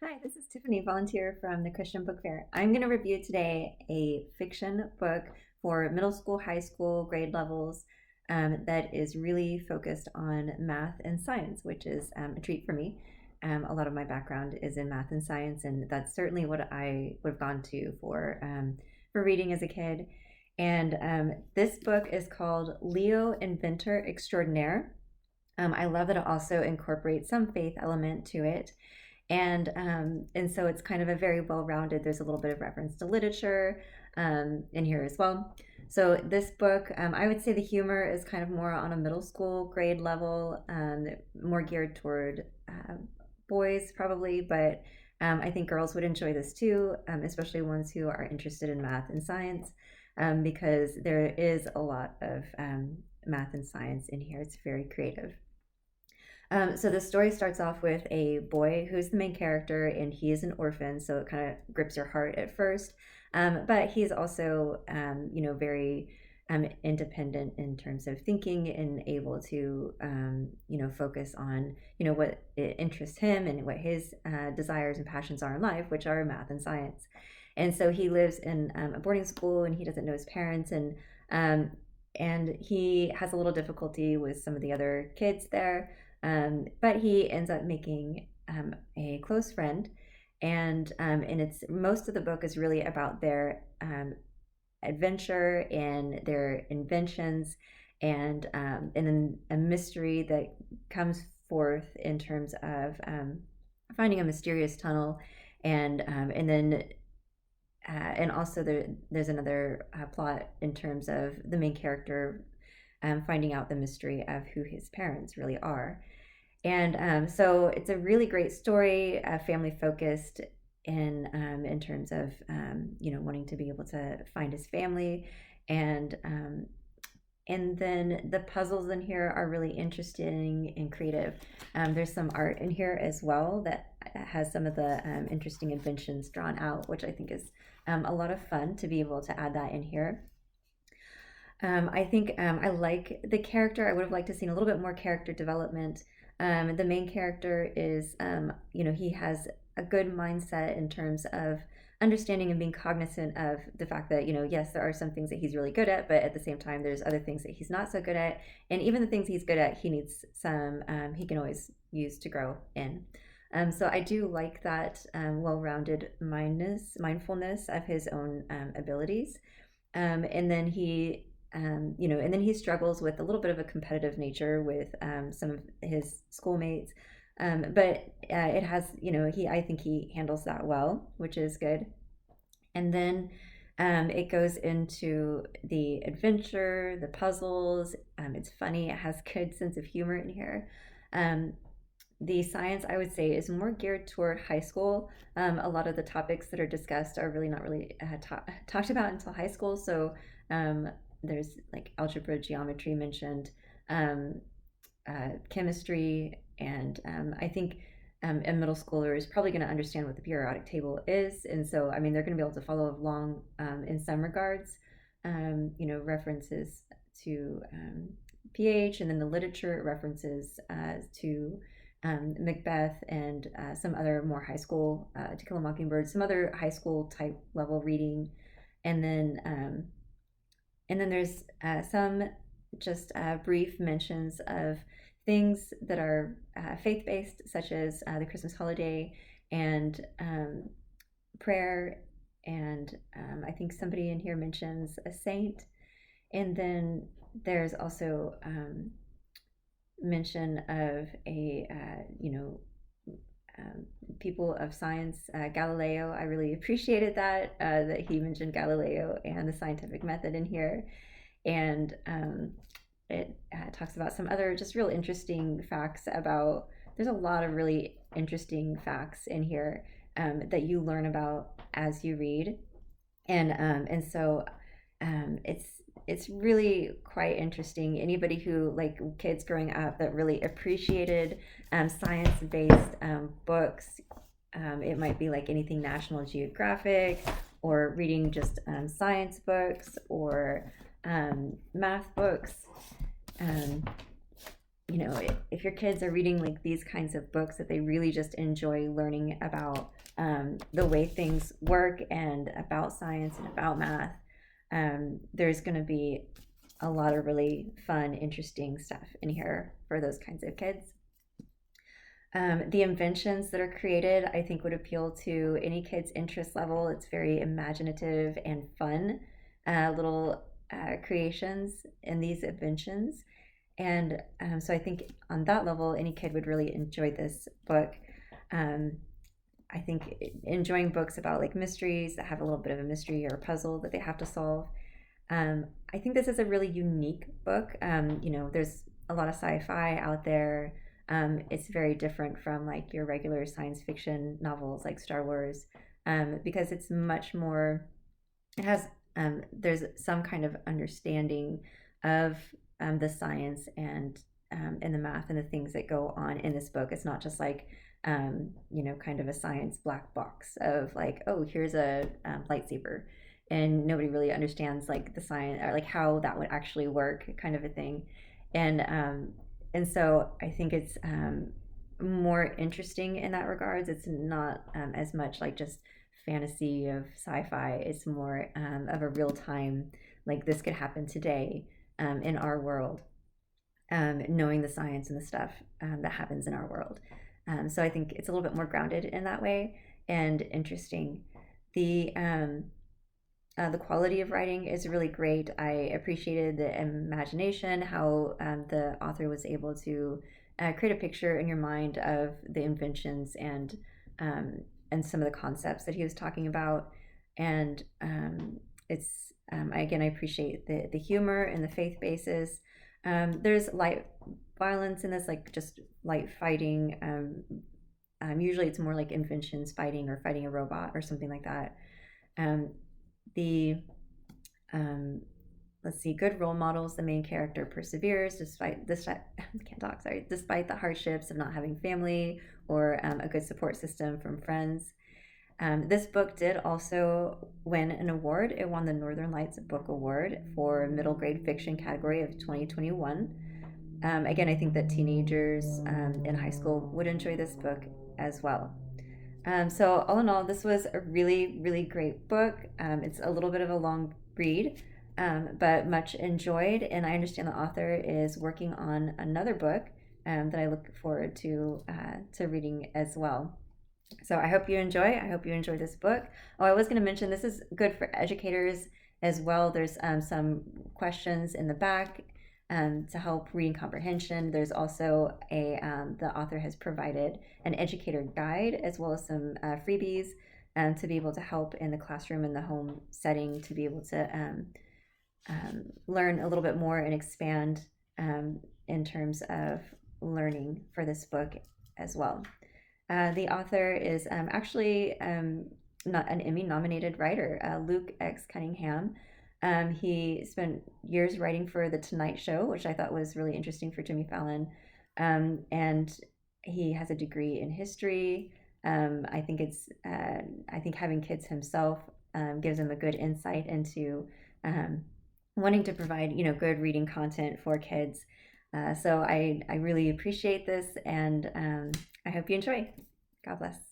Hi, this is Tiffany, volunteer from the Christian Book Fair. I'm going to review today a fiction book for middle school, high school, grade levels that is really focused on math and science, which is a treat for me. A lot of my background is in math and science, and that's certainly what I would have gone to for reading as a kid. And this book is called Leo, Inventor Extraordinaire. I love that it also incorporates some faith element to it, and so it's kind of a very well-rounded. There's a little bit of reference to literature in here as well. So this book, I would say the humor is kind of more on a middle school grade level, more geared toward boys probably, but I think girls would enjoy this too, especially ones who are interested in math and science, because there is a lot of math and science in here. It's very creative. So the story starts off with a boy who's the main character, and he is an orphan, so it kind of grips your heart at first. But he's also, very independent in terms of thinking and able to, focus on, what interests him and what his desires and passions are in life, which are math and science. And so he lives in a boarding school, and he doesn't know his parents, and he has a little difficulty with some of the other kids there, but he ends up making a close friend, and it's most of the book is really about their adventure and their inventions, and then a mystery that comes forth in terms of finding a mysterious tunnel, and also there's another plot in terms of the main character finding out the mystery of who his parents really are. And so it's a really great story, family focused in terms of wanting to be able to find his family, and and then the puzzles in here are really interesting and creative. There's some art in here as well that has some of the interesting inventions drawn out, which I think is a lot of fun to be able to add that in here. I think I like the character. I would have liked to seen a little bit more character development. The main character is, he has a good mindset in terms of understanding and being cognizant of the fact that, yes, there are some things that he's really good at, but at the same time, there's other things that he's not so good at. And even the things he's good at, he needs some, he can always use to grow in. So I do like that well-rounded mindfulness of his own abilities. And then and then he struggles with a little bit of a competitive nature with some of his schoolmates. But it has, I think he handles that well, which is good. And then it goes into the adventure, the puzzles. It's funny. It has good sense of humor in here. The science, I would say, is more geared toward high school. A lot of the topics that are discussed are really not really talked about until high school. So there's like algebra, geometry mentioned, chemistry, and I think a middle schooler is probably going to understand what the periodic table is, and so I mean they're going to be able to follow along in some regards. References to pH, and then the literature references to Macbeth, and some other more high school, To Kill a Mockingbird, some other high school type level reading, and then there's some just brief mentions of things that are faith based, such as the Christmas holiday and prayer. And I think somebody in here mentions a saint. And then there's also mention of people of science, Galileo. I really appreciated that he mentioned Galileo and the scientific method in here, and it talks about some other just real interesting facts about. There's a lot of really interesting facts in here that you learn about as you read, and so it's really quite interesting. Anybody who, like kids growing up that really appreciated science-based books, it might be like anything National Geographic, or reading just science books, or math books. Um, if your kids are reading like these kinds of books, that they really just enjoy learning about the way things work and about science and about math, there's going to be a lot of really fun, interesting stuff in here for those kinds of kids. The inventions that are created, I think, would appeal to any kid's interest level. It's very imaginative and fun, little creations in these inventions. And so I think on that level, any kid would really enjoy this book. Um, I think enjoying books about like mysteries that have a little bit of a mystery or a puzzle that they have to solve. I think this is a really unique book. There's a lot of sci-fi out there. It's very different from like your regular science fiction novels like Star Wars, because it's much more. It has there's some kind of understanding of the science and the math and the things that go on in this book. It's not just like kind of a science black box of like, oh, here's a lightsaber, and nobody really understands like the science or like how that would actually work, kind of a thing. And so I think it's more interesting in that regards. It's not as much like just fantasy of sci-fi. It's more of a real time, like this could happen today in our world, knowing the science and the stuff that happens in our world. So I think it's a little bit more grounded in that way and interesting. The quality of writing is really great. I appreciated the imagination, how the author was able to create a picture in your mind of the inventions and some of the concepts that he was talking about. And it's again, I appreciate the humor and the faith basis. There's light violence in this, like just light fighting. Usually it's more like inventions fighting or fighting a robot or something like that. The let's see, good role models. The main character perseveres despite this. I can't talk. Sorry, despite the hardships of not having family or a good support system from friends. This book did also win an award. It won the Northern Lights Book Award for middle grade fiction category of 2021. Again, I think that teenagers in high school would enjoy this book as well. So all in all, this was a really, really great book. It's a little bit of a long read, but much enjoyed. And I understand the author is working on another book that I look forward to reading as well. So I hope you enjoy. I hope you enjoy this book. Oh, I was going to mention this is good for educators as well. There's some questions in the back to help reading comprehension. There's also the author has provided an educator guide as well as some freebies to be able to help in the classroom and the home setting to be able to learn a little bit more and expand in terms of learning for this book as well. The author is actually not an Emmy-nominated writer, Luke X. Cunningham. He spent years writing for The Tonight Show, which I thought was really interesting for Jimmy Fallon. And he has a degree in history. I think having kids himself gives him a good insight into wanting to provide, good reading content for kids. So I really appreciate this, and I hope you enjoy. God bless.